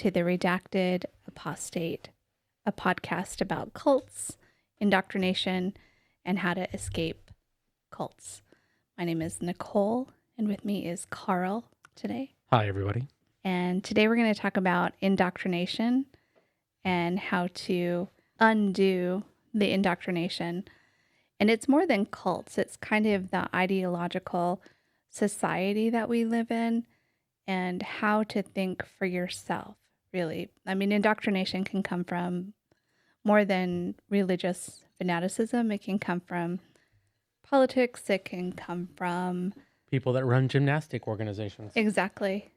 to the Redacted Apostate, a podcast about cults, indoctrination, and how to escape cults. My name is Nicole, and with me is Carl today. Hi, everybody. And today we're going to talk about indoctrination and how to undo the indoctrination. And it's more than cults. It's kind of the ideological society that we live in and how to think for yourself, really. I mean, indoctrination can come from more than religious fanaticism. It can come from politics. It can come from... People that run gymnastic organizations. Exactly.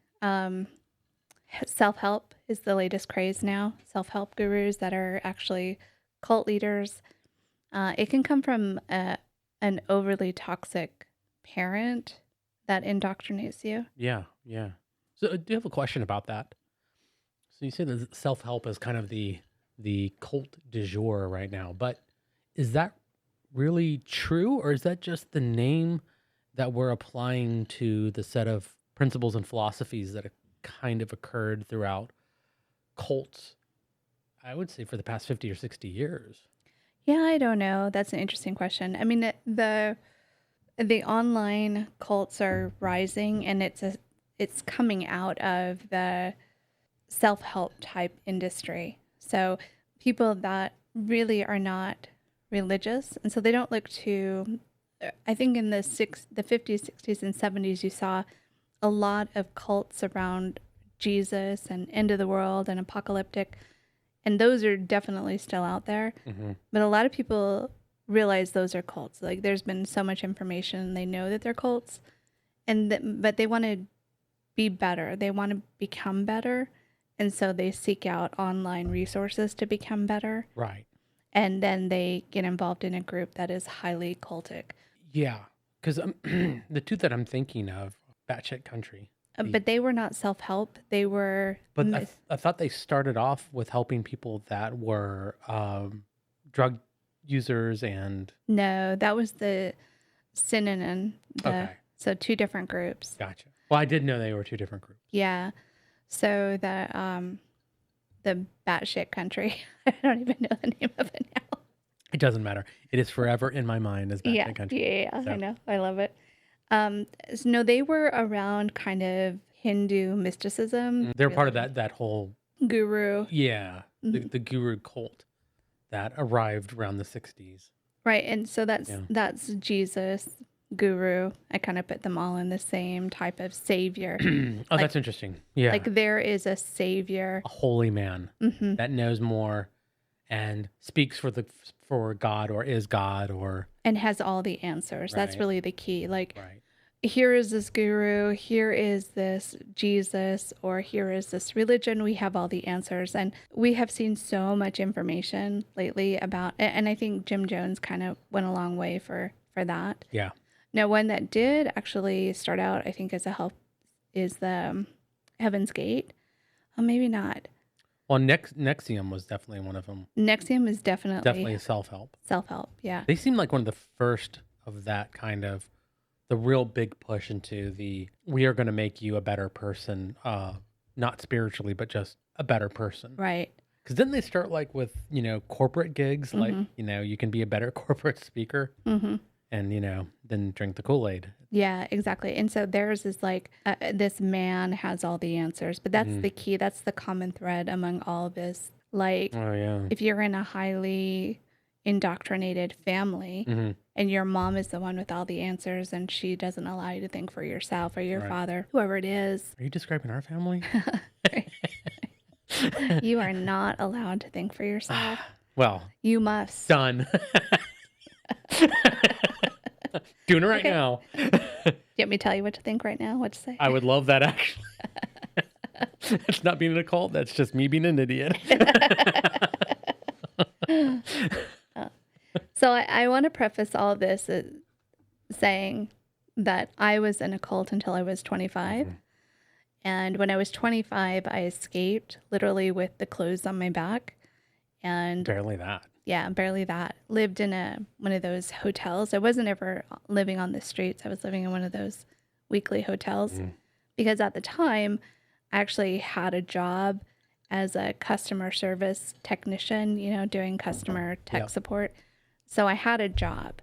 Self-help is the latest craze now. Self-help gurus that are actually cult leaders. It can come from an overly toxic parent that indoctrinates you. Yeah. So I do have a question about that. So you say that self-help is kind of the cult du jour right now, but is that really true, or is that just the name that we're applying to the set of principles and philosophies that have kind of occurred throughout cults, I would say, for the past 50 or 60 years? Yeah, I don't know. That's an interesting question. I mean, the online cults are rising, and it's coming out of the self-help type industry. So people that really are not religious, and so they don't look to... I think in the 50s, 60s, and 70s, you saw a lot of cults around Jesus and end of the world and apocalyptic, and those are definitely still out there. Mm-hmm. But a lot of people realize those are cults. Like, there's been so much information, they know that they're cults, but they want to be better. They want to become better, and so they seek out online resources to become better. Right. And then they get involved in a group that is highly cultic. Yeah, because the two that I'm thinking of, Batshit Country. But they were not self-help. They were... But I thought they started off with helping people that were drug users and... No, that was the synonym. Okay. So two different groups. Gotcha. Well, I did know they were two different groups. Yeah. So the Batshit Country, I don't even know the name of it now. It doesn't matter. It is forever in my mind as Batshit Country. Yeah, so. I know. I love it. So no, they were around kind of Hindu mysticism. They're part of that whole... Guru. Yeah, Mm-hmm. the guru cult that arrived around the 60s. Right, and so that's Jesus, guru. I kind of put them all in the same type of savior. Oh, that's interesting. Yeah. Like, there is a savior. A holy man that knows more and speaks for God, or is God, or... And has all the answers. Right. That's really the key. Like, Right. Here is this guru, here is this Jesus, or here is this religion. We have all the answers. And we have seen so much information lately about... And I think Jim Jones kind of went a long way for that. Yeah. Now, one that did actually start out, I think, as a help is the Heaven's Gate. Oh, maybe not. Well, Nexium was definitely one of them. Nexium is definitely self-help. Self-help, yeah. They seem like one of the first of that kind of, the real big push into we are going to make you a better person, not spiritually, but just a better person. Right. Because then they start like with, corporate gigs, like, you can be a better corporate speaker. Mm-hmm. And, then drink the Kool-Aid. Yeah, exactly. And so theirs is like, this man has all the answers. But that's the key. That's the common thread among all of this. Like, Oh, yeah. if you're in a highly indoctrinated family and your mom is the one with all the answers and she doesn't allow you to think for yourself, or your father, whoever it is. Are you describing our family? You are not allowed to think for yourself. Well. You must. Done. Doing it right now. You want me to tell you what to think right now? What to say? I would love that, actually. It's not being an occult. That's just me being an idiot. So I want to preface all of this saying that I was in a cult until I was 25. And when I was 25, I escaped literally with the clothes on my back. And barely that. Yeah, barely that. Lived in one of those hotels. I wasn't ever living on the streets. I was living in one of those weekly hotels because at the time I actually had a job as a customer service technician, doing customer tech Yeah. support. So I had a job.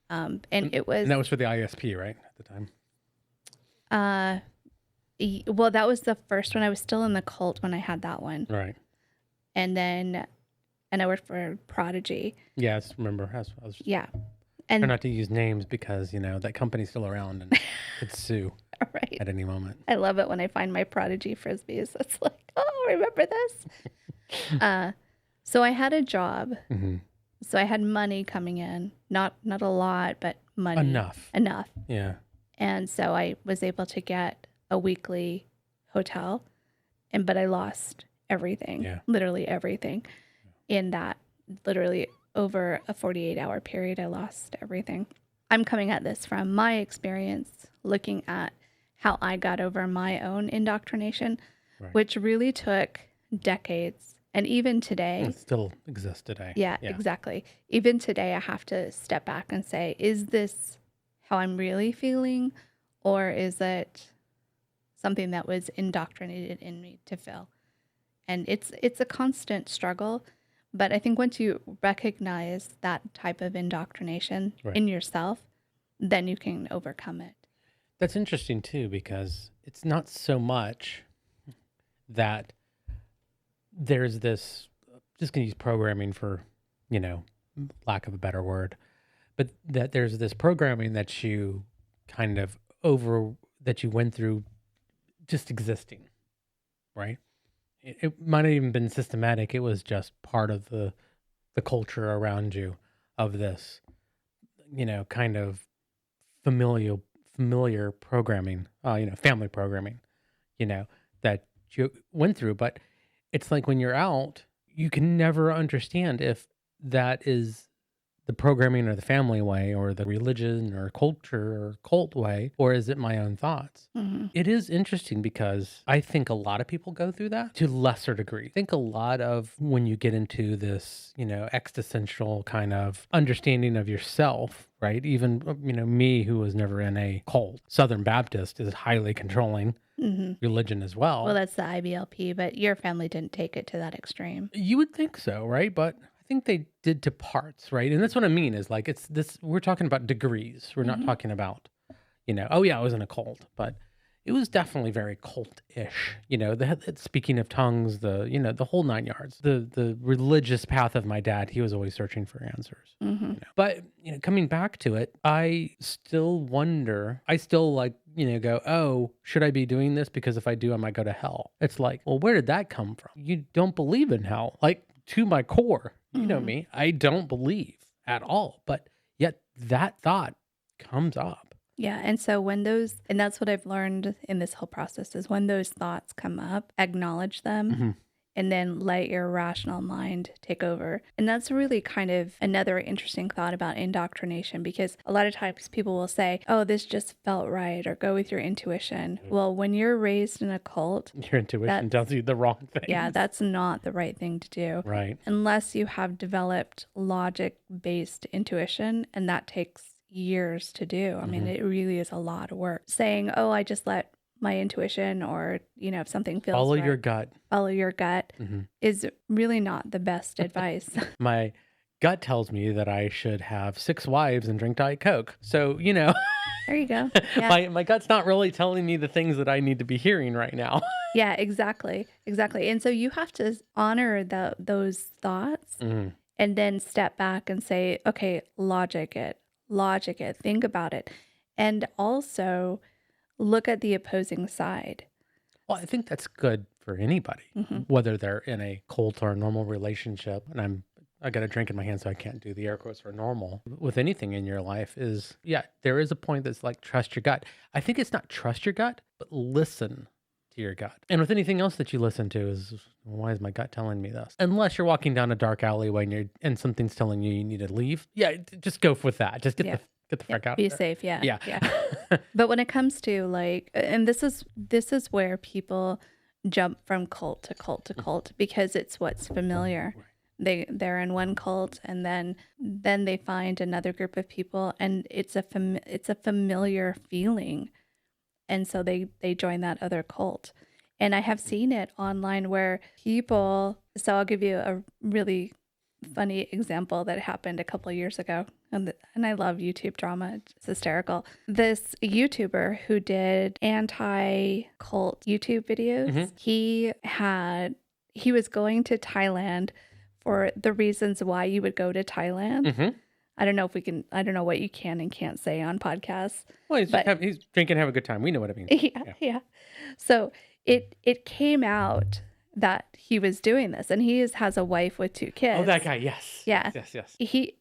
And it was, And that was for the ISP, right? At the time. uh, well, that was the first one. I was still in the cult when I had that one. Right. And I worked for Prodigy. Yeah, I remember. I was Yeah. trying And not to use names because, that company's still around and could sue right. at any moment. I love it when I find my Prodigy frisbees. It's like, oh, remember this? So I had a job. Hmm. So I had money coming in, not a lot, but money Enough. Yeah. And so I was able to get a weekly hotel, but I lost everything, Yeah. literally everything. In that, literally over a 48-hour period, I lost everything. I'm coming at this from my experience, looking at how I got over my own indoctrination, Right. which really took decades. And even today, It still exists today. yeah, exactly. Even today, I have to step back and say, is this how I'm really feeling? Or is it something that was indoctrinated in me to feel? And it's a constant struggle. But I think once you recognize that type of indoctrination Right. in yourself, then you can overcome it. That's interesting too, because it's not so much that there's this, just going to use programming for, lack of a better word, but that there's this programming that you kind of that you went through just existing, right? It might have even been systematic. It was just part of the culture around you of this, kind of familiar programming, family programming, that you went through. But it's like when you're out, you can never understand if that is the programming or the family way or the religion or culture or cult way, or is it my own thoughts? Mm-hmm. It is interesting because I think a lot of people go through that to lesser degree. I think a lot of when you get into this, existential kind of understanding of yourself, right? Even, me who was never in a cult, Southern Baptist is highly controlling Mm-hmm. religion as well. Well, that's the IBLP, but your family didn't take it to that extreme. You would think so, right? But I think they did to parts, right? And that's what I mean is like it's this, we're talking about degrees. We're not Mhm. talking about, oh yeah, I was in a cult, but it was definitely very cult-ish. Speaking of tongues, the whole nine yards. The religious path of my dad, he was always searching for answers. Mm-hmm. But coming back to it, I still wonder. I still like go, oh, should I be doing this? Because if I do, I might go to hell. It's like, well, where did that come from? You don't believe in hell, like to my core. You know Mhm. me. I don't believe at all. But yet that thought comes up. Yeah. And so and that's what I've learned in this whole process is when those thoughts come up, acknowledge them Mhm. and then let your rational mind take over. And that's really kind of another interesting thought about indoctrination because a lot of times people will say, oh, this just felt right or go with your intuition. Well, when you're raised in a cult, Your intuition tells you the wrong thing. yeah, that's not the right thing to do. Right. Unless you have developed logic-based intuition, and that takes years to do. I mean, it really is a lot of work. Saying, oh, I just let my intuition or, if something feels Follow right, your gut. follow your gut Mhm. is really not the best advice. My gut tells me that I should have 6 wives and drink Diet Coke. So, There you go. Yeah. my gut's not really telling me the things that I need to be hearing right now. Yeah, exactly. Exactly. And so you have to honor those thoughts Mhm. and then step back and say, okay, logic it, think about it. And also look at the opposing side. Well, I think that's good for anybody, Mhm. whether they're in a cult or a normal relationship. And I got a drink in my hand, so I can't do the air quotes for normal. With anything in your life is, yeah, there is a point that's like trust your gut. I think it's not trust your gut, but listen to your gut. And with anything else that you listen to is, why is my gut telling me this? Unless you're walking down a dark alleyway and something's telling you need to leave. Yeah, just go with that. Just get Yeah. the frick out Be of there. safe. Yeah. Yeah. Yeah. But when it comes to and this is where people jump from cult to cult to cult because it's what's familiar. They're in one cult and then they find another group of people and it's a familiar feeling. And so they join that other cult. And I have seen it online where people, so I'll give you a really funny example that happened a couple of years ago. And I love YouTube drama. It's hysterical. This YouTuber who did anti-cult YouTube videos, he was going to Thailand for the reasons why you would go to Thailand. I don't know I don't know what you can and can't say on podcasts. Well, he's drinking, have a good time. We know what it means. Yeah. So it came out that he was doing this, and he has a wife with 2 kids. Oh, that guy. Yes. Yeah. Yes. He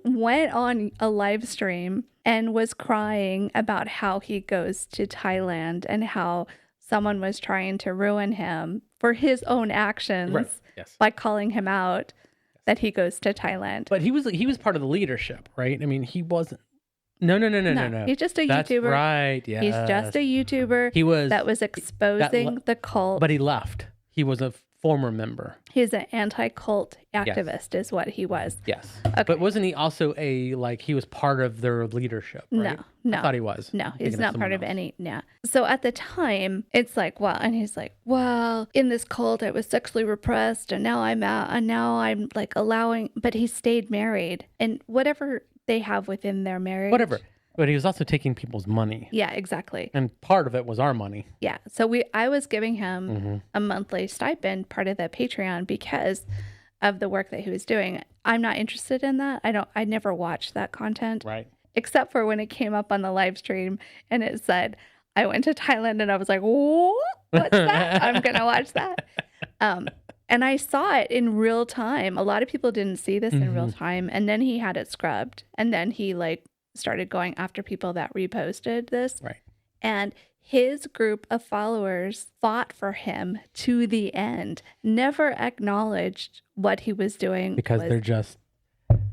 went on a live stream and was crying about how he goes to Thailand and how someone was trying to ruin him for his own actions by calling him out that he goes to Thailand. But he was part of the leadership, right? I mean, he wasn't. No. He's just a That's YouTuber. Right. Yeah. He's just a YouTuber. That was exposing the cult. But he left. He was a former member. He's an anti-cult activist, is what he was. Yes. Okay. But wasn't he also he was part of their leadership, right? No. I thought he was. No, he's not part of any. No. So at the time, it's like, well, and he's like, well, in this cult, I was sexually repressed, and now I'm out, and now I'm like allowing, but he stayed married, and whatever they have within their marriage. Whatever. But he was also taking people's money. Yeah, exactly. And part of it was our money. Yeah. So I was giving him a monthly stipend, part of the Patreon, because of the work that he was doing. I'm not interested in that. I never watched that content. Right. Except for when it came up on the live stream and it said, I went to Thailand, and I was like, what? What's that? I'm going to watch that. And I saw it in real time. A lot of people didn't see this in real time. And then he had it scrubbed. And then he started going after people that reposted this. Right. And his group of followers fought for him to the end, never acknowledged what he was doing. Because they're just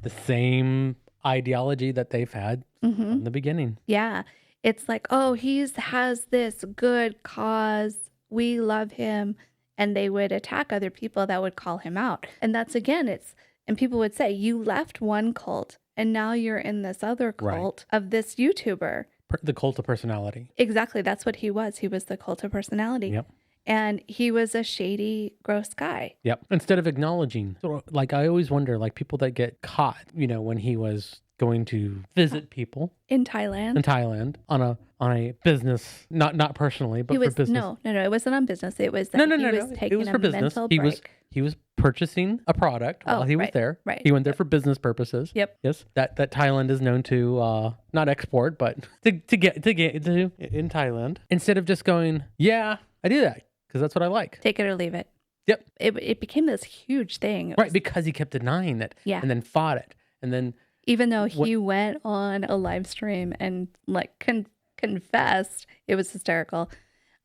the same ideology that they've had from the beginning. Yeah. It's like, oh, has this good cause. We love him. And they would attack other people that would call him out. And that's, again, and people would say, you left one cult and now you're in this other cult of this YouTuber. The cult of personality. Exactly. That's what he was. He was the cult of personality. Yep. And he was a shady, gross guy. Yep. Instead of acknowledging, I always wonder, people that get caught, when he was going to visit people in Thailand on a business, not personally, but for business. No, it wasn't on business. It was that he was taking it was for a business. mental He break. was purchasing a product while he was there. Right. He went there for business purposes. Yep. Yes. That Thailand is known to not export, but to get in Thailand. Instead of just going, yeah, I do that because that's what I like. Take it or leave it. Yep. It became this huge thing. Right, because he kept denying it. Yeah. And then fought it. And then even though he went on a live stream and confessed, it was hysterical.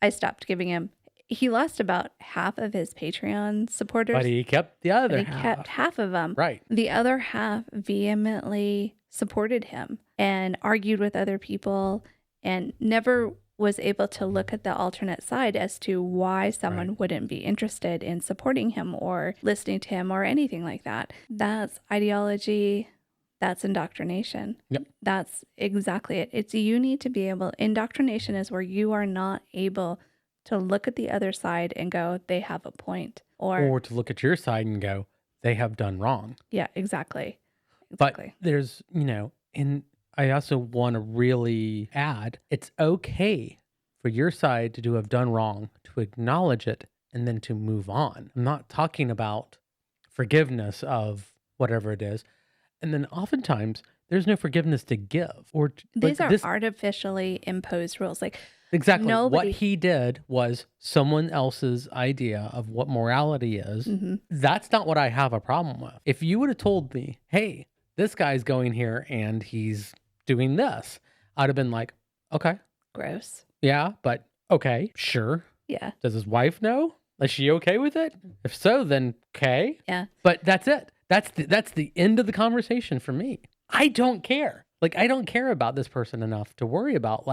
I stopped giving him. He lost about half of his Patreon supporters. But he kept the other half. He kept half of them. Right. The other half vehemently supported him and argued with other people and never was able to look at the alternate side as to why someone wouldn't be interested in supporting him or listening to him or anything like that. That's ideology. That's indoctrination. Yep. That's exactly it. You need to be able, indoctrination is where you are not able to look at the other side and go, they have a point. Or to look at your side and go, they have done wrong. Yeah, exactly. But there's, and I also want to really add, it's okay for your side to have done wrong, to acknowledge it, and then to move on. I'm not talking about forgiveness of whatever it is. And then oftentimes there's no forgiveness to give. These are artificially imposed rules. Exactly. What he did was someone else's idea of what morality is. Mm-hmm. That's not what I have a problem with. If you would have told me, hey, this guy's going here and he's doing this, I'd have been like, okay. Gross. Yeah, but okay, sure. Yeah. Does his wife know? Is she okay with it? If so, then okay. Yeah. But that's it. That's the end of the conversation for me. I don't care. I don't care about this person enough to worry about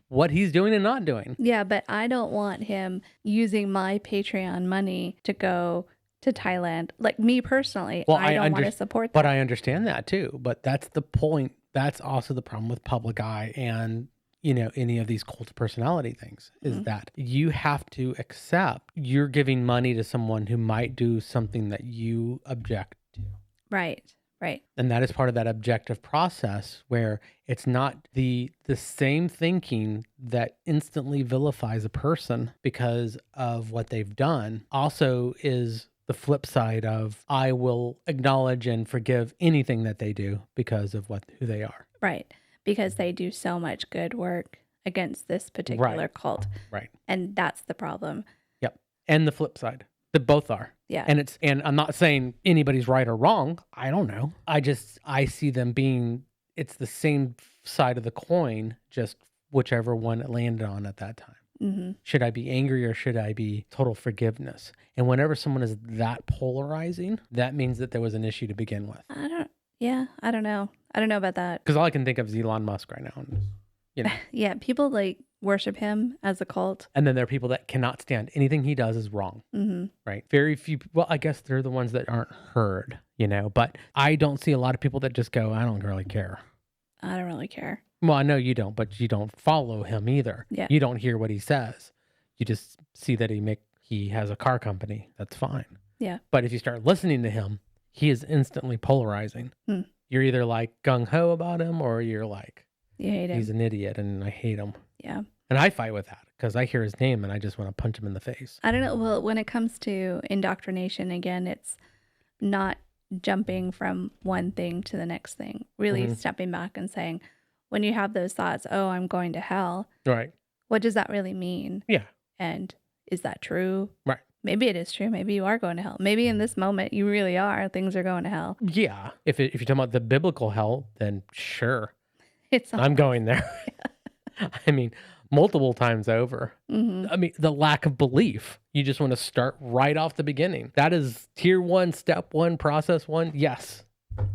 what he's doing and not doing. Yeah, but I don't want him using my Patreon money to go to Thailand. Me personally, I don't want to support that. But I understand that too. But that's the point. That's also the problem with public eye and any of these cult of personality things, is that you have to accept you're giving money to someone who might do something that you object to. Right. Right. And that is part of that objective process where it's not the same thinking that instantly vilifies a person because of what they've done. Also is the flip side of I will acknowledge and forgive anything that they do because of who they are. Right. Because they do so much good work against this particular cult. Right. And that's the problem. Yep. And the flip side. That both are. Yeah. And I'm not saying anybody's right or wrong. I don't know. I see them being, it's the same side of the coin, just whichever one it landed on at that time. Mm-hmm. Should I be angry or should I be total forgiveness? And whenever someone is that polarizing, that means that there was an issue to begin with. I don't know. I don't know about that. Because all I can think of is Elon Musk right now. And, Yeah, people like worship him as a cult. And then there are people that cannot stand anything he does is wrong. Mm-hmm. Right. Very few. Well, I guess they're the ones that aren't heard, but I don't see a lot of people that just go, I don't really care. I don't really care. Well, I know you don't, but you don't follow him either. Yeah. You don't hear what he says. You just see that he has a car company. That's fine. Yeah. But if you start listening to him, he is instantly polarizing. Hmm. You're either like gung-ho about him or you're like, you hate him. He's an idiot and I hate him. Yeah. And I fight with that because I hear his name and I just want to punch him in the face. I don't know. Well, when it comes to indoctrination, again, it's not jumping from one thing to the next thing. Really stepping back and saying, when you have those thoughts, oh, I'm going to hell. Right. What does that really mean? Yeah. And is that true? Right. Maybe it is true. Maybe you are going to hell. Maybe in this moment you really are. Things are going to hell. Yeah. If you're talking about the biblical hell, then sure. I'm going there. I mean, multiple times over. Mm-hmm. I mean, the lack of belief. You just want to start right off the beginning. That is tier 1, step 1, process 1. Yes.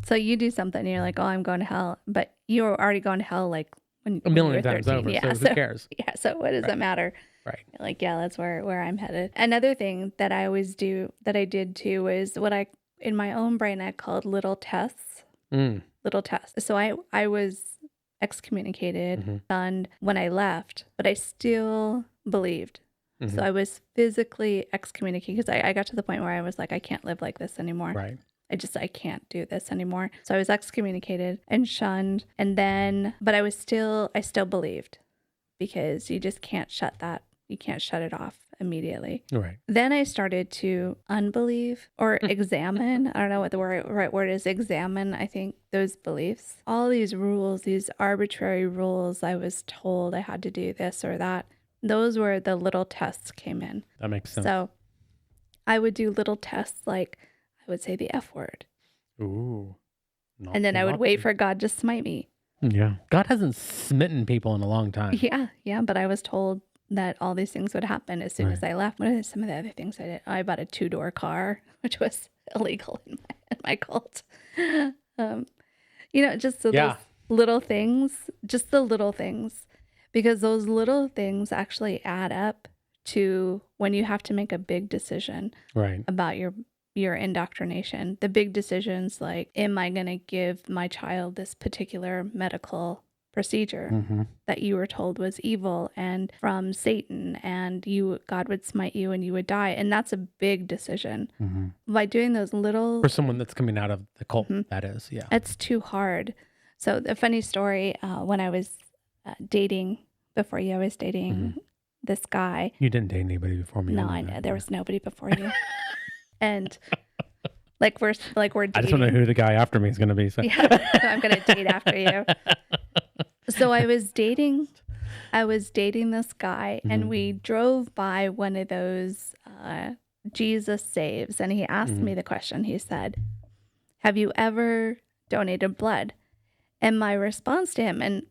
So you do something and you're like, oh, I'm going to hell. But you were already going to hell like when a million you were times 13. over. Yeah, so who cares? Yeah. So what does that matter? Right. Like, yeah, that's where I'm headed. Another thing that I always do, that I did too, is what in my own brain, I called little tests. Little tests. So I was excommunicated, shunned when I left, but I still believed. So I was physically excommunicated because I got to the point where I was like, I can't live like this anymore. Right. I can't do this anymore. So I was excommunicated and shunned. And then, but I still believed, because you just can't shut that. You can't shut it off immediately. Right. Then I started to unbelieve or examine. I don't know what the right word is. Examine, I think, those beliefs. All these rules, these arbitrary rules I was told I had to do this or that. Those were the little tests came in. That makes sense. So I would do little tests like I would say the F word. Ooh. And then I would wait for God to smite me. Yeah. God hasn't smitten people in a long time. Yeah. But I was told that all these things would happen as soon as I left. What are some of the other things I did? I bought a 2-door car, which was illegal in my cult. Just those little things, just the little things, because those little things actually add up to when you have to make a big decision about your indoctrination. The big decisions like, am I going to give my child this particular medical procedure that you were told was evil and from Satan, and God would smite you and you would die? And that's a big decision. By doing those little, for someone that's coming out of the cult, that is, yeah, it's too hard. So the funny story, when I was dating before you, I was dating this guy. You didn't date anybody before me. No, I know there was nobody before you. And we're dating. I just want to know who the guy after me is going to be. So. Yeah, I'm going to date after you. So I was dating this guy, and we drove by one of those Jesus Saves, and he asked me the question. He said, have you ever donated blood? And my response to him, and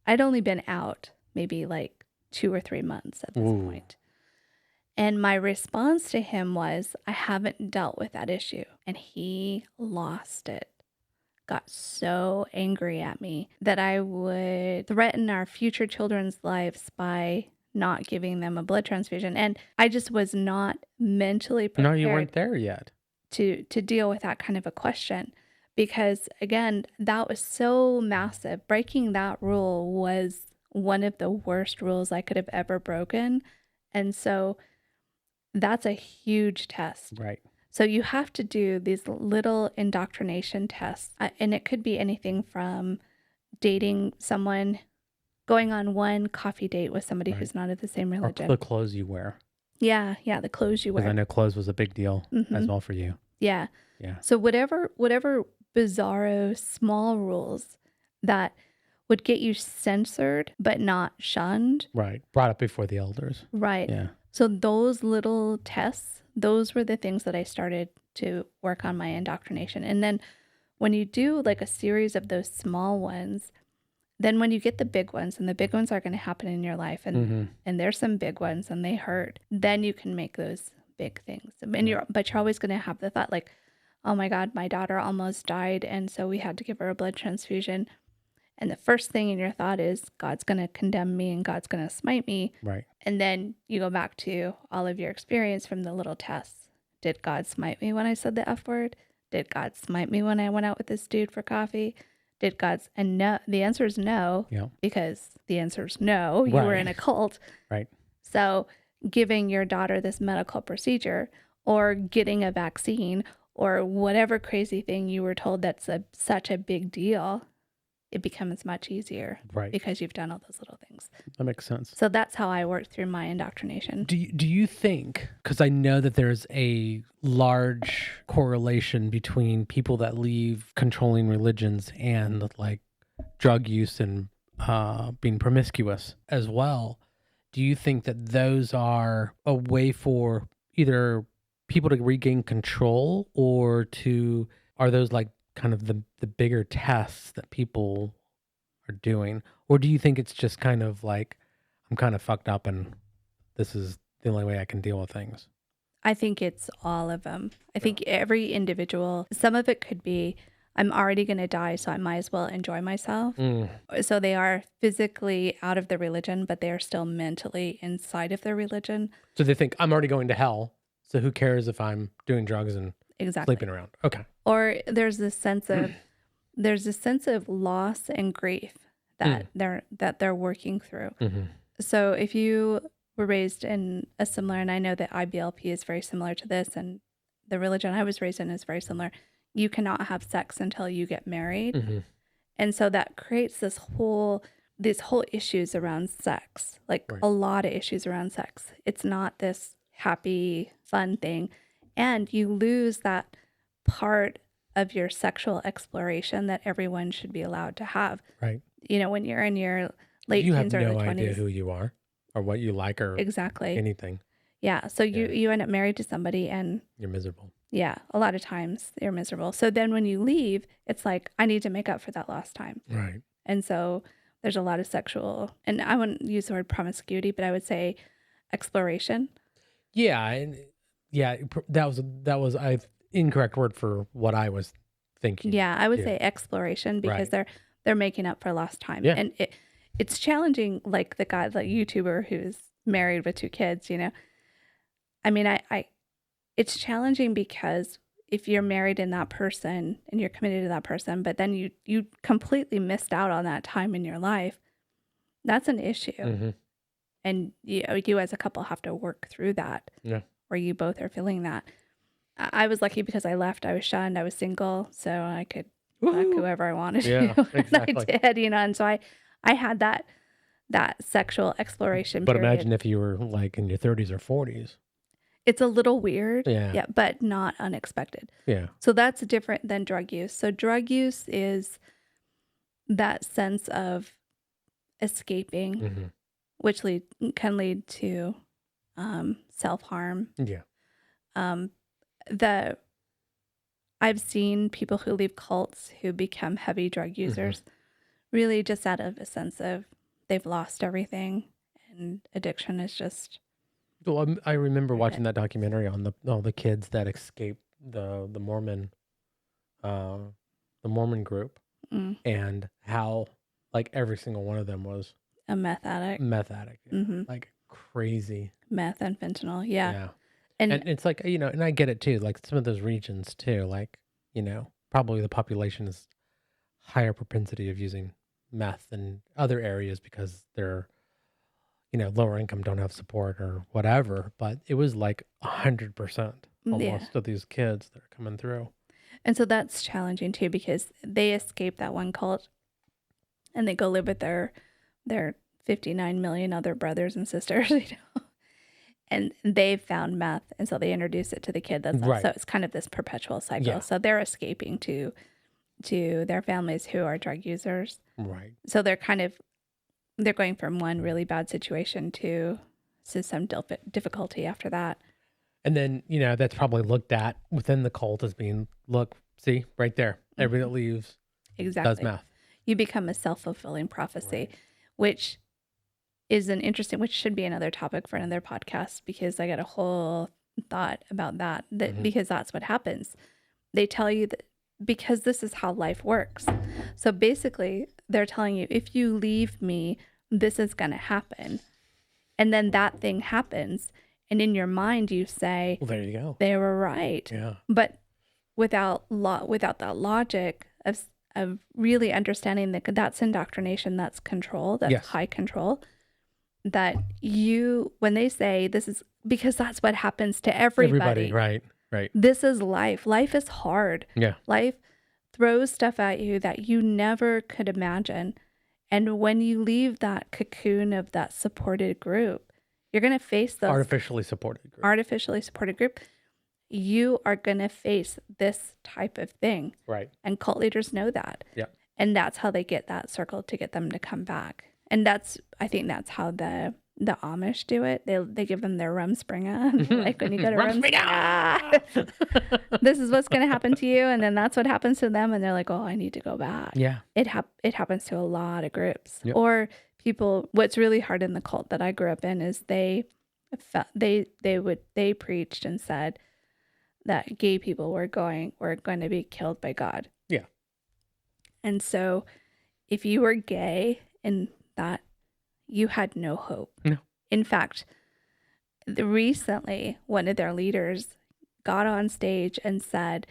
I'd only been out maybe like 2 or 3 months at this point. And my response to him was, I haven't dealt with that issue. And he lost it. Got so angry at me that I would threaten our future children's lives by not giving them a blood transfusion. And I just was not mentally prepared. No, you weren't there yet. To deal with that kind of a question. Because again, that was so massive. Breaking that rule was one of the worst rules I could have ever broken. And so that's a huge test. Right. So you have to do these little indoctrination tests. And it could be anything from dating someone, going on one coffee date with somebody Right. who's not of the same Or religion. the clothes you wear. Yeah, the clothes you Because I wear. know clothes was a big deal as Mhm. well for you. Yeah. Yeah. So whatever bizarro small rules that would get you censored but not shunned. Right. Brought up before the elders. Right. Yeah. So those little tests, those were the things that I started to work on my indoctrination. And then when you do like a series of those small ones, then when you get the big ones, and the big ones are going to happen in your life, and there's some big ones and they hurt, then you can make those big things. And you're always going to have the thought like, oh my God, my daughter almost died, and so we had to give her a blood transfusion. And the first thing in your thought is, God's going to condemn me and God's going to smite me. Right. And then you go back to all of your experience from the little tests. Did God smite me when I said the F word? Did God smite me when I went out with this dude for coffee? And no, the answer is no, Yeah. because the answer is no. You were in a cult. Right. So giving your daughter this medical procedure or getting a vaccine or whatever crazy thing you were told that's such a big deal, it becomes much easier, Right. because you've done all those little things. That makes sense. So that's how I worked through my indoctrination. Do you think, because I know that there's a large correlation between people that leave controlling religions and like drug use and being promiscuous as well, do you think that those are a way for either people to regain control, or are those like kind of the bigger tests that people are doing? Or do you think it's just kind of like, I'm kind of fucked up and this is the only way I can deal with things? I think it's all of them. I think every individual, some of it could be, I'm already going to die, so I might as well enjoy myself. So they are physically out of the religion, but they are still mentally inside of the religion. So they think, I'm already going to hell, so who cares if I'm doing drugs and sleeping around? Okay. Or there's this sense of loss and grief that they're working through. So if you were raised in a similar, and I know that IBLP is very similar to this, and the religion I was raised in is very similar. You cannot have sex until you get married. And so that creates these whole issues around sex, like a lot of issues around sex. It's not this happy, fun thing. And you lose that part of your sexual exploration that everyone should be allowed to have. Right. You know, when you're in your late teens, early 20s. You have no idea who you are or what you like or anything. Yeah. So you end up married to somebody and you're miserable. Yeah. A lot of times you're miserable. So then when you leave, it's like, I need to make up for that lost time. Right. And so there's a lot of sexual, and I wouldn't use the word promiscuity, but I would say exploration. Yeah. And that was an incorrect word for what I was thinking. Yeah. I would say exploration, because they're making up for lost time. Yeah. And it's challenging, like the YouTuber who's married with 2 kids, you know. I mean, it's challenging because if you're married in that person and you're committed to that person, but then you completely missed out on that time in your life, that's an issue. And you as a couple have to work through that. Yeah. Where you both are feeling that. I was lucky because I left. I was shunned. I was single, so I could fuck whoever I wanted to. Exactly. And I did, you know. And so I had that sexual exploration But period. imagine if you were like in your 30s or 40s. It's a little weird, yeah, but not unexpected. Yeah. So that's different than drug use. So drug use is that sense of escaping, which can lead to self-harm. Yeah. I've seen people who leave cults who become heavy drug users, really just out of a sense of they've lost everything, and addiction is just. Well, I remember watching that documentary on all the kids that escaped the Mormon group, and how like every single one of them was a meth addict. Like crazy. Meth and fentanyl, yeah. And it's like, you know, and I get it too. Like some of those regions too, like, you know, probably the population is higher propensity of using meth in other areas because they're, lower income, don't have support or whatever. But it was like 100% Yeah. almost of these kids that are coming through. And so that's challenging too, because they escape that one cult and they go live with their 59 million other brothers and sisters, and they've found meth, and so they introduce it to the kid. Right. So it's kind of this perpetual cycle. Yeah. So they're escaping to their families who are drug users. Right. So they're going from one really bad situation to some difficulty after that. And then, that's probably looked at within the cult as being, look, see, right there. Everybody that leaves Exactly. does meth. You become a self-fulfilling prophecy, Right. which is which should be another topic for another podcast, because I got a whole thought about that because that's what happens. They tell you that because this is how life works. So basically, they're telling you, if you leave me, this is going to happen. And then that thing happens. And in your mind, you say, well, there you go. They were right. Yeah. But without that logic of really understanding that that's indoctrination, that's control, that's high control, that when they say this is, because that's what happens to everybody. Right. This is life. Life is hard. Yeah. Life throws stuff at you that you never could imagine. And when you leave that cocoon of that supported group, you're going to face those artificially supported group. You are going to face this type of thing. Right. And cult leaders know that. Yeah. And that's how they get that circle to get them to come back. And I think that's how the Amish do it. They give them their Rumspringa. Like when you go to Rumspringa, this is what's going to happen to you. And then that's what happens to them. And they're like, oh, I need to go back. Yeah. It happens to a lot of groups. Yep. Or people, what's really hard in the cult that I grew up in is they preached and said that gay people were going to be killed by God. Yeah. And so if you were gay in that, you had no hope. No. In fact, recently, one of their leaders got on stage and said,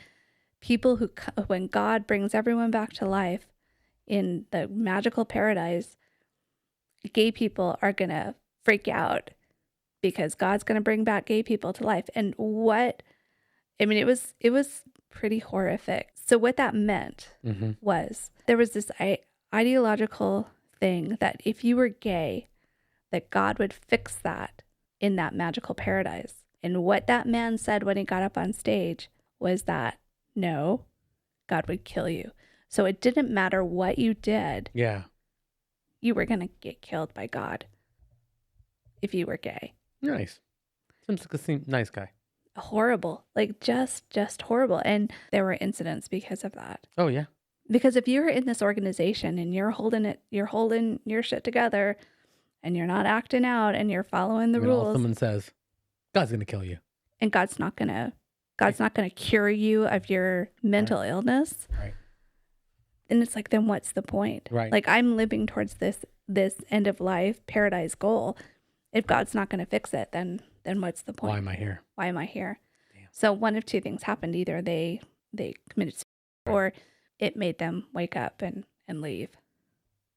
when God brings everyone back to life in the magical paradise, gay people are going to freak out because God's going to bring back gay people to life. And it was pretty horrific. So what that meant was there was this ideological thing that if you were gay, that God would fix that in that magical paradise. And what that man said when he got up on stage was that, no, God would kill you. So it didn't matter what you did. Yeah. You were going to get killed by God if you were gay. Nice. Seems like a nice guy. Horrible. Like just horrible. And there were incidents because of that. Oh, yeah. Because if you're in this organization and you're holding your shit together and you're not acting out and you're following the rules. All someone says, God's going to kill you. And God's not going to cure you of your mental illness. Right. And it's like, then what's the point? Right. Like I'm living towards this end of life paradise goal. If God's not going to fix it, then what's the point? Why am I here? Damn. So one of two things happened. Either they committed suicide or it made them wake up and leave,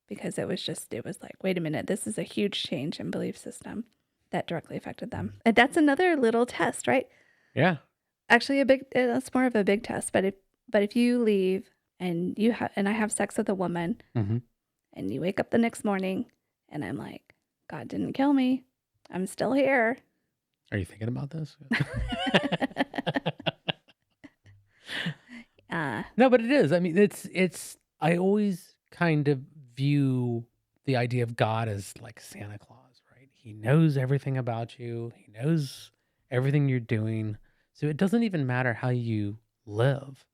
because it was like, wait a minute, this is a huge change in belief system that directly affected them. And that's another little test, right? Yeah. Actually, that's more of a big test. But if you leave and I have sex with a woman, and you wake up the next morning and I'm like, God didn't kill me, I'm still here. Are you thinking about this? No, but it is. I mean, it's. I always kind of view the idea of God as like Santa Claus, right? He knows everything about you. He knows everything you're doing. So it doesn't even matter how you live.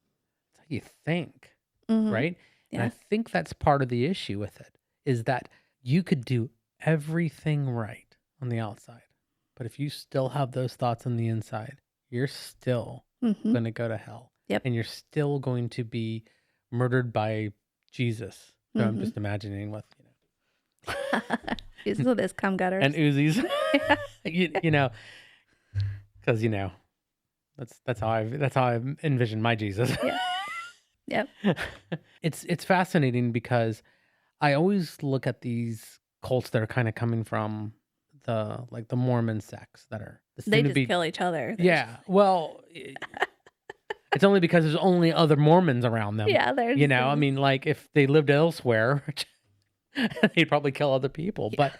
It's how you think, right? Yeah. And I think that's part of the issue with it, is that you could do everything right on the outside, but if you still have those thoughts on the inside, you're still going to go to hell. Yep. And you're still going to be murdered by Jesus. So I'm just imagining with, Jesus with his cum gutters. and Uzis, because that's how I envision my Jesus. Yeah. Yep. It's fascinating because I always look at these cults that are kind of coming from the Mormon sects that are that They seem to just be. kill each other. Yeah, well, it's only because there's only other Mormons around them. Yeah, there's I mean, like if they lived elsewhere, they'd probably kill other people. yeah. But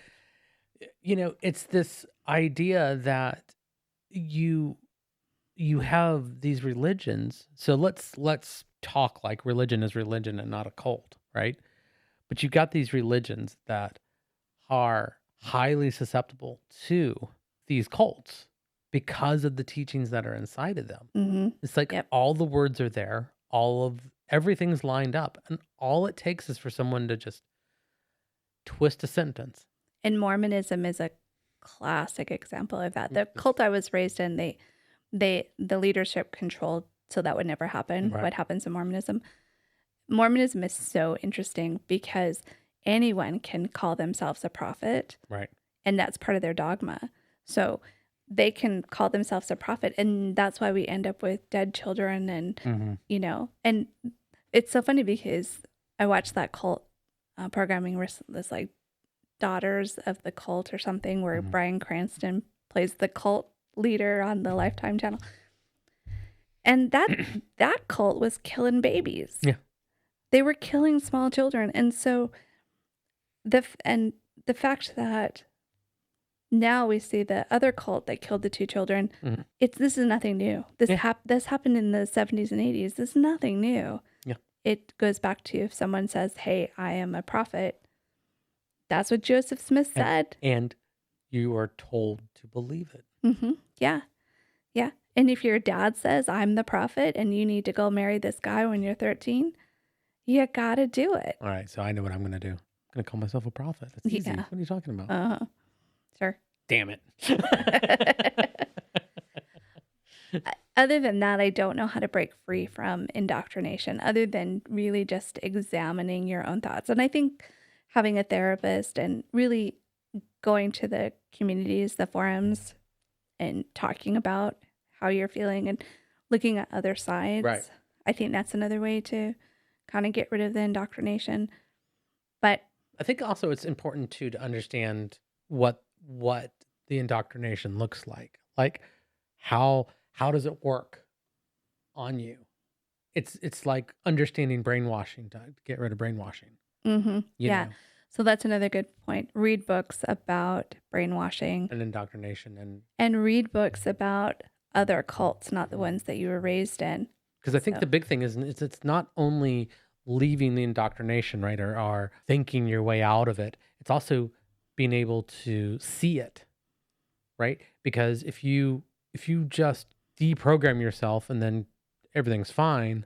it's this idea that you you have these religions. So let's talk like religion is religion and not a cult, right? But you've got these religions that are highly susceptible to these cults because of the teachings that are inside of them. Mhm. It's like Yep. all the words are there, all of everything's lined up, and all it takes is for someone to just twist a sentence. And Mormonism is a classic example of that. The Just cult I was raised in, the leadership controlled so that would never happen. right, What happens in Mormonism? Mormonism is so interesting because anyone can call themselves a prophet, right. and that's part of their dogma. So they can call themselves a prophet, and that's why we end up with dead children and Hmm. and it's so funny because I watched that cult programming this like Daughters of the Cult or something where Hmm. Bryan Cranston plays the cult leader on the Lifetime channel. And that cult was killing babies. Yeah, They were killing small children. And so the fact that now we see the other cult that killed the two children, hmm, this is nothing new. yeah, This happened in the 70s and 80s. This is nothing new. yeah. It goes back to if someone says, "Hey, I am a prophet." That's what Joseph Smith And said. and you are told to believe it. Yeah. Yeah. And if your dad says, "I'm the prophet and you need to go marry this guy when you're 13, you got to do it." All right, so I know what I'm gonna do. I'm gonna call myself a prophet. It's easy. Yeah. What are you talking about? Uh-huh. Sure. Damn it. Other than that, I don't know how to break free from indoctrination other than really just examining your own thoughts. And I think having a therapist and really going to the communities, the forums, and talking about how you're feeling and looking at other Right. sides, I think that's another way to kind of get rid of the indoctrination. But I think also it's important too to understand what the indoctrination looks like. Like how does it work on you? It's like understanding brainwashing to get rid of brainwashing. You yeah, know, so that's another good point. Read books about brainwashing and indoctrination, and read books about other cults, not the ones that you were raised in. because I think So, the big thing is it's not only leaving the indoctrination, right, or thinking your way out of it. It's also being able to see it, right? Because if you just deprogram yourself and then everything's fine,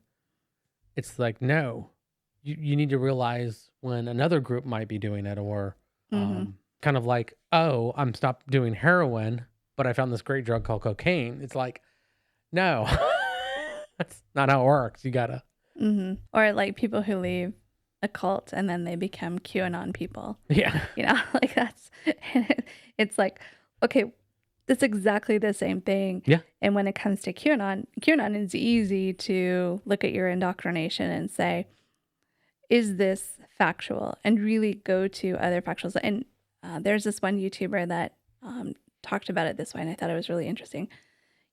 it's like no, you need to realize when another group might be doing it, or hmm kind of like, oh, I'm stopped doing heroin, but I found this great drug called cocaine. It's like no, that's not how it works. You gotta or like people who leave a cult and then they become QAnon people. yeah, Like that's, it's like, okay, that's exactly the same thing. yeah, And when it comes to QAnon is easy to look at your indoctrination and say, is this factual? And really go to other factuals. And there's this one YouTuber that talked about it this way, and I thought it was really interesting.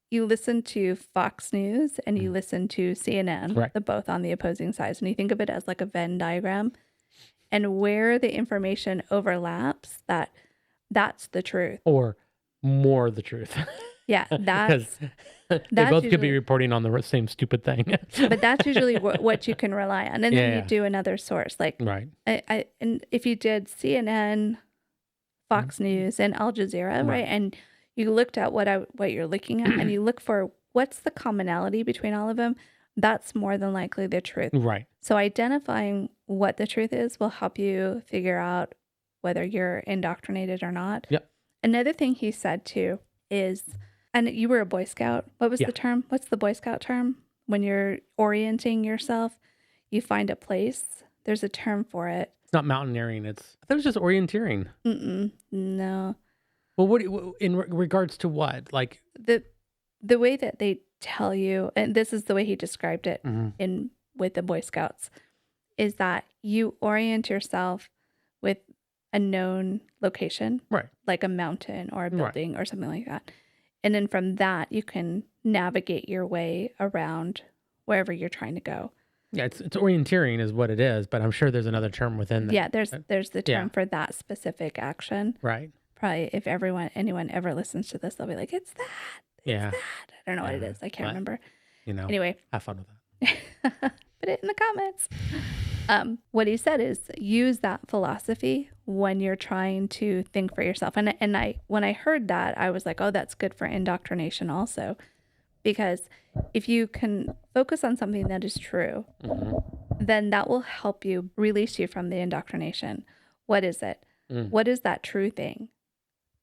You listen to Fox News and you listen to CNN, right, the both on the opposing sides, and you think of it as like a Venn diagram. And where the information overlaps, that's the truth. or more the truth. Yeah, Because they that's both could be usually, reporting on the same stupid thing. but that's usually what you can rely on. And then you Yeah, do another source, like right. and if you did CNN, Fox News, and Al Jazeera, right, Right. and you looked at what you're looking at, and you look for what's the commonality between all of them, that's more than likely the truth. Right. So identifying what the truth is will help you figure out whether you're indoctrinated or not. Yep. Another thing he said too is, and you were a Boy Scout. What was Yeah. the term? What's the Boy Scout term? When you're orienting yourself, you find a place. There's a term for it. It's not mountaineering. I thought it was just orienteering. No. Well, in regards to what? Like, The way that they tell you, and this is the way he described it mhm, with the Boy Scouts, is that you orient yourself with a known location, Right. like a mountain or a Right. building or something like that. And then from that, you can navigate your way around wherever you're trying to go. Yeah, it's orienteering is what it is, but I'm sure there's another term within that. Yeah, there's the Yeah. term for that specific action. Right. Probably if anyone ever listens to this, they'll be like, it's that. It's Yeah. that. I don't know what it Yeah. is. I can't But, remember. you know, Anyway, have fun with that. put it in the comments. What he said is use that philosophy when you're trying to think for yourself. And when I heard that, I was like, oh, that's good for indoctrination also. Because if you can focus on something that is true, then that will help you release you from the indoctrination. What is it? What is that true thing?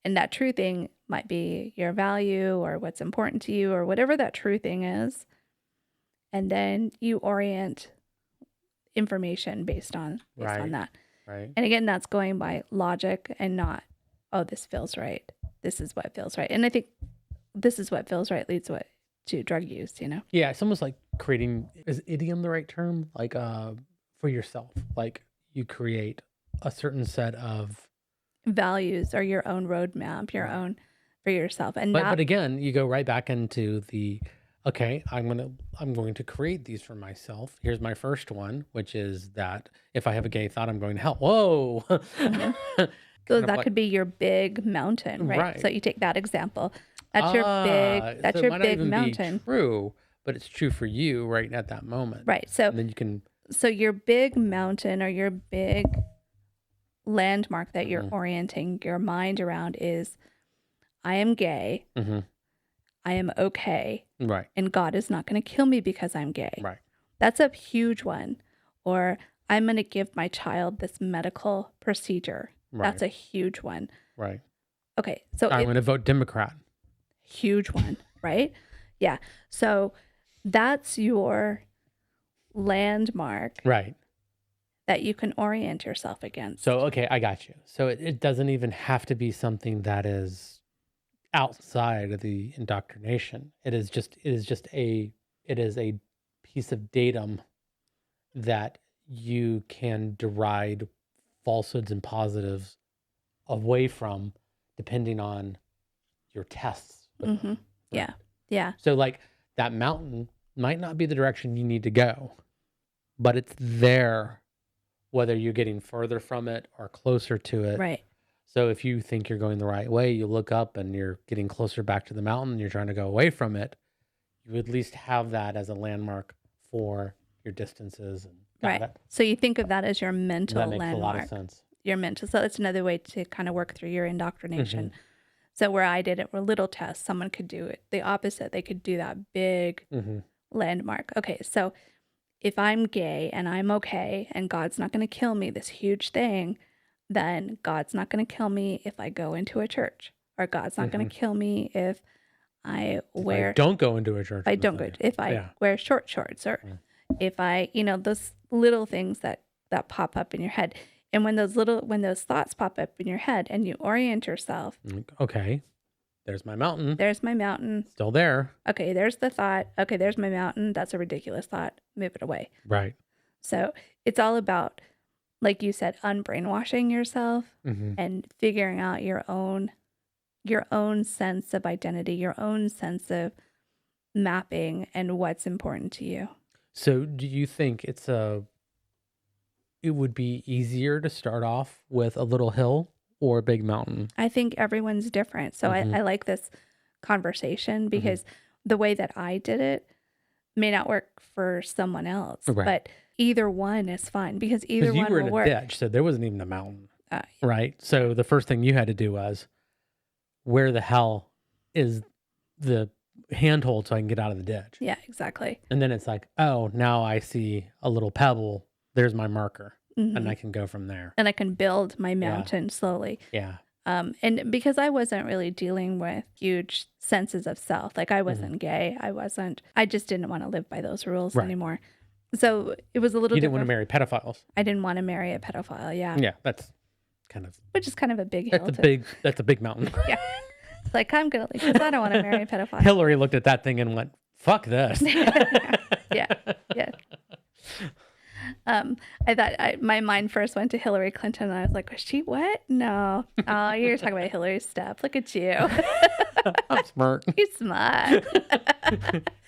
And that true thing might be your value or what's important to you or whatever that true thing is. And then you orient information based on Right. that. Right. And again, that's going by logic and not, oh, this feels right. This is what feels right. And I think this is what feels right leads to drug use, Yeah, it's almost like creating, is idiom the right term? Like for yourself. Like you create a certain set of values or your own roadmap, your own for yourself. And but again, you go right back into the okay, I'm going to create these for myself. Here's my first one, which is that if I have a gay thought, I'm going to hell. Whoa. so that could be your big mountain, right? Right. So you take that example. That's your So it might not big even mountain. Be true, but it's true for you right at that moment. Right. So and then you can so your big mountain or your big landmark that you're orienting your mind around is I am gay. I am okay. Right. And God is not going to kill me because I'm gay. Right. That's a huge one. Or I'm going to give my child this medical procedure. Right. That's a huge one. Right. Okay. So I'm going to vote Democrat. Huge one, right? Yeah. So that's your landmark. Right. That you can orient yourself against. So, okay, I got you. So it doesn't even have to be something that is outside of the indoctrination. It is a piece of datum that you can deride falsehoods and positives away from depending on your tests. Mm-hmm. Yeah. Yeah. So like that mountain might not be the direction you need to go, but it's there whether you're getting further from it or closer to it. Right. So if you think you're going the right way, you look up and you're getting closer back to the mountain and you're trying to go away from it, you at least have that as a landmark for your distances. And right. So you think of that as your mental landmark. That makes a lot of sense. Your mental. So that's another way to kind of work through your indoctrination. So where I did it were little tests. Someone could do it the opposite. They could do that big landmark. Okay, so if I'm gay and I'm okay and God's not going to kill me, this huge thing, then God's not going to kill me if I go into a church, or God's not going to kill me if I wear. I don't go into a church. If I wear short shorts, or if I, those little things that pop up in your head. And when those thoughts pop up in your head and you orient yourself. Okay. There's my mountain. There's my mountain. Still there. Okay, there's the thought. Okay, there's my mountain. That's a ridiculous thought. Move it away. Right. So it's all about, like you said, unbrainwashing yourself and figuring out your own sense of identity, your own sense of mapping and what's important to you. So do you think it would be easier to start off with a little hill or a big mountain? I think everyone's different. So I like this conversation because the way that I did it may not work for someone else, but either one is fine because either one will work. You were in a ditch, so there wasn't even a mountain, right? So the first thing you had to do was, where the hell is the handhold so I can get out of the ditch? Yeah, exactly. And then it's like, oh, now I see a little pebble. There's my marker. And I can go from there. And I can build my mountain slowly. Yeah. And because I wasn't really dealing with huge senses of self, like I wasn't gay, I just didn't want to live by those rules anymore. So it was a little. You didn't want to marry pedophiles. I didn't want to marry a pedophile. Yeah. Yeah, that's kind of. Which is kind of a big hill. That's a big mountain. Yeah. It's like I'm gonna leave because I don't want to marry a pedophile. Hillary looked at that thing and went, "Fuck this." Yeah. I thought my mind first went to Hillary Clinton, and I was like, was she what? No. Oh, you're talking about Hillary's stuff. Look at you. I'm smart. You're smart.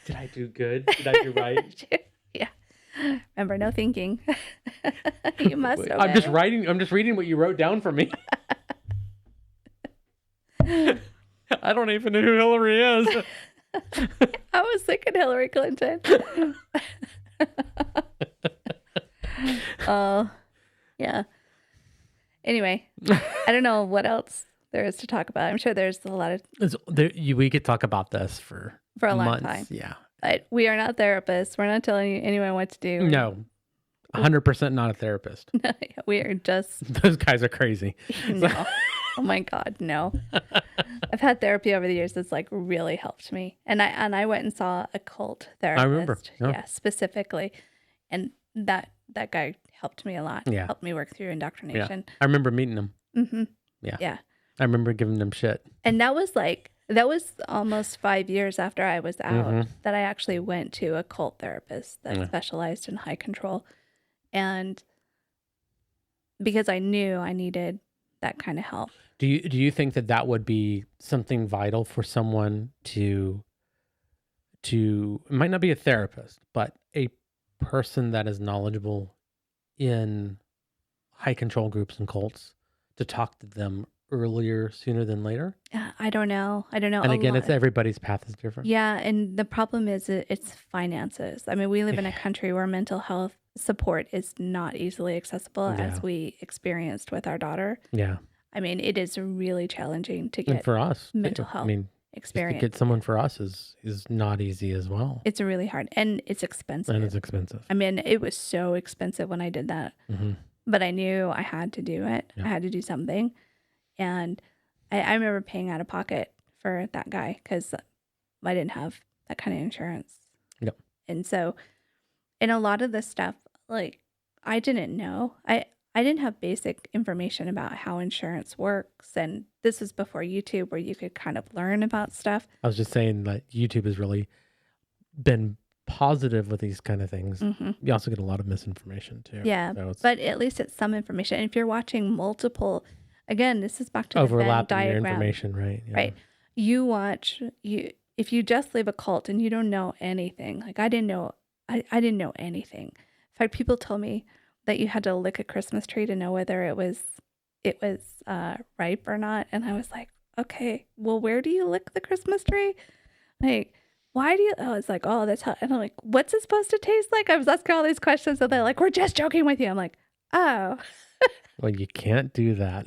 Did I do good? Did I do right? Yeah. Remember, no thinking. You must obey. I'm just writing. I'm just reading what you wrote down for me. I don't even know who Hillary is. I was thinking Hillary Clinton. Oh, yeah. Anyway, I don't know what else there is to talk about. I'm sure there's a lot of we could talk about this for a long months. time. Yeah. But we are not therapists. We're not telling anyone what to do. No. 100% not a therapist. We are just... Those guys are crazy. No. Oh my God, no. I've had therapy over the years that's like really helped me. And I went and saw a cult therapist. I remember. Yeah, specifically. And that guy helped me a lot. Yeah. Helped me work through indoctrination. Yeah. I remember meeting him. Mm-hmm. Yeah. Yeah. I remember giving them shit. And that was almost 5 years after I was out that I actually went to a cult therapist that specialized in high control. And because I knew I needed that kind of help. Do you think that would be something vital for someone to it might not be a therapist, but a person that is knowledgeable in high control groups and cults to talk to them earlier, sooner than later? I don't know. And again, it's everybody's path is different. Yeah, and the problem is it's finances. I mean, we live in a country where mental health support is not easily accessible, as we experienced with our daughter. Yeah. I mean, it is really challenging to get and for us, mental health experience. To get someone for us is not easy as well. It's really hard, and it's expensive. I mean, it was so expensive when I did that, but I knew I had to do it. Yeah. I had to do something. And I remember paying out of pocket for that guy because I didn't have that kind of insurance. Yep. And so, and a lot of this stuff, like, I didn't know. I didn't have basic information about how insurance works. And this was before YouTube, where you could kind of learn about stuff. I was just saying that YouTube has really been positive with these kind of things. You also get a lot of misinformation too. Yeah, so but at least it's some information. And if you're watching multiple... Again, this is back to the Venn diagram. Your information, right? Yeah. Right. If you just leave a cult and you don't know anything, like I didn't know anything. In fact, people told me that you had to lick a Christmas tree to know whether it was ripe or not. And I was like, okay, well, where do you lick the Christmas tree? Like, why do you? Oh, it's like, oh, that's how. And I'm like, what's it supposed to taste like? I was asking all these questions, and they're like, we're just joking with you. I'm like, oh. Well, you can't do that.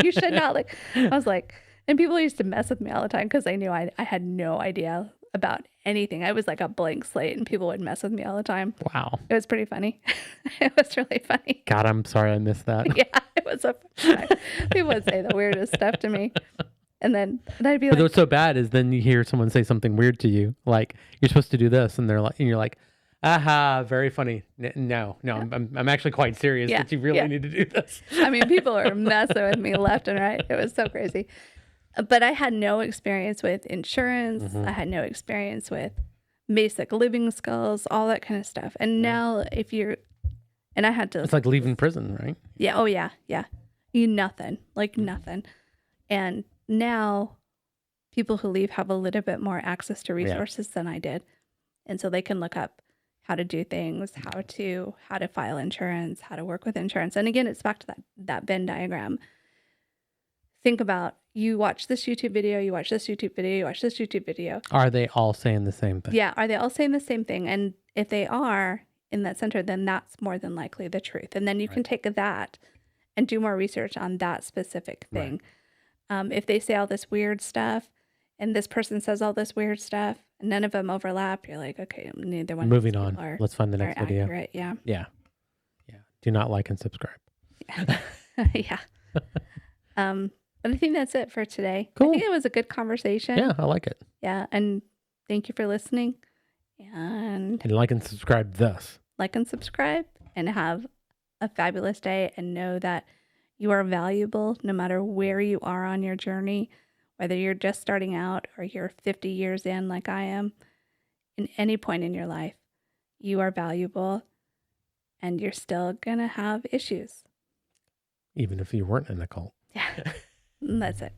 You should not. Like, I was like, and people used to mess with me all the time because they knew I had no idea about anything. I was like a blank slate, and people would mess with me all the time. Wow. It was pretty funny. It was really funny. God, I'm sorry I missed that. Yeah, it was so funny. People would say the weirdest stuff to me. And I'd be like... But what's so bad is then you hear someone say something weird to you, like, you're supposed to do this, and you're like, aha, very funny. No, yeah. I'm actually quite serious that you really need to do this. I mean, people are messing with me left and right. It was so crazy. But I had no experience with insurance. I had no experience with basic living skills, all that kind of stuff. And now and I had to... It's like leaving prison, right? Yeah. Oh, yeah. Yeah. Nothing. And now people who leave have a little bit more access to resources than I did. And so they can look up how to do things, how to file insurance, how to work with insurance. And again, it's back to that Venn diagram. Think about, you watch this YouTube video, you watch this YouTube video, you watch this YouTube video. Are they all saying the same thing? Yeah. Are they all saying the same thing? And if they are in that center, then that's more than likely the truth. And then you can take that and do more research on that specific thing. Right. If they say all this weird stuff and this person says all this weird stuff, and none of them overlap, you're like, okay, neither one. Moving on. Let's find the next video. Accurate. Yeah. Yeah. Yeah. Do not like and subscribe. Yeah. But I think that's it for today. Cool. I think it was a good conversation. Yeah, I like it. Yeah. And thank you for listening. And like and subscribe this. Like and subscribe, and have a fabulous day, and know that you are valuable no matter where you are on your journey. Whether you're just starting out or you're 50 years in like I am, in any point in your life, you are valuable, and you're still gonna have issues. Even if you weren't in a cult. Yeah, that's it.